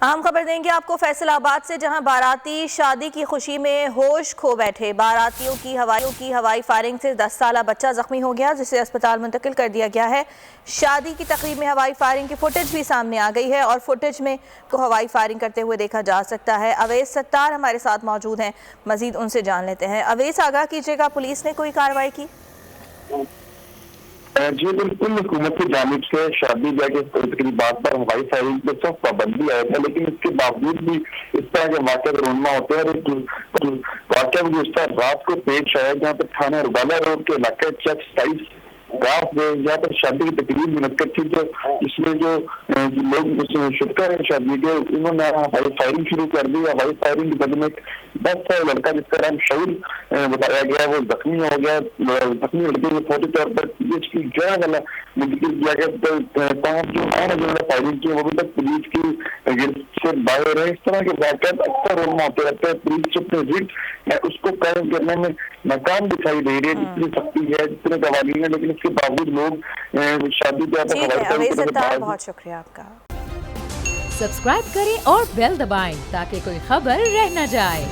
اہم خبر دیں گے آپ کو فیصل آباد سے، جہاں باراتی شادی کی خوشی میں ہوش کھو بیٹھے۔ باراتیوں کی ہوائی فائرنگ سے 10 سالہ بچہ زخمی ہو گیا، جسے اسپتال منتقل کر دیا گیا ہے۔ شادی کی تقریب میں ہوائی فائرنگ کی فوٹیج بھی سامنے آ گئی ہے اور فوٹیج میں کو ہوائی فائرنگ کرتے ہوئے دیکھا جا سکتا ہے۔ اویس ستار ہمارے ساتھ موجود ہیں، مزید ان سے جان لیتے ہیں۔ اویس، آگاہ کیجئے گا، پولیس نے کوئی کارروائی کی؟ جی بالکل، حکومت کی جانب سے شادی بیاہ کے تقریبات پر ہوائی فائرنگ پر سخت پابندی آیا تھا، لیکن اس کے باوجود بھی اس طرح کے واقعات رونما ہوتے ہیں۔ اور واقعہ گزشتہ رات کو پیش آیا، جہاں پر تھانہ ربالہ روڈ کے علاقے چک 27 جہاں پر شادی کی تقریب منعقد تھی، تو اس میں جو لوگ شرکا ہے شادی کے، انہوں نے ہوائی فائرنگ شروع کر دی۔ ہوائی فائرنگ کی بدل میں 10 سالہ لڑکا جس کا نام شعور بتایا گیا، وہ زخمی ہو گیا۔ زخمی لڑکے کو فوری طور پر پولیس کی جگہ والا منتقل کیا گیا، تاہم جو جنہوں نے فائرنگ کی وہ بھی تک پولیس کی گرفت سے باہر ہے۔ اس طرح کے واقعات اکثر رونما ہوتے رہتے ہیں۔ پولیس اپنے ضد اس کو قائم کرنے میں ناکام دکھائی دے رہی ہے، جتنی سختی ہے، جتنے قوانین ہے، لیکن اس کے باوجود لوگ شادی بیاہ پر ہوائی فائرنگ کرتے ہیں۔ بہت شکریہ آپ کا۔ سبسکرائب کریں اور بیل دبائیں تاکہ کوئی خبر رہ نہ جائے۔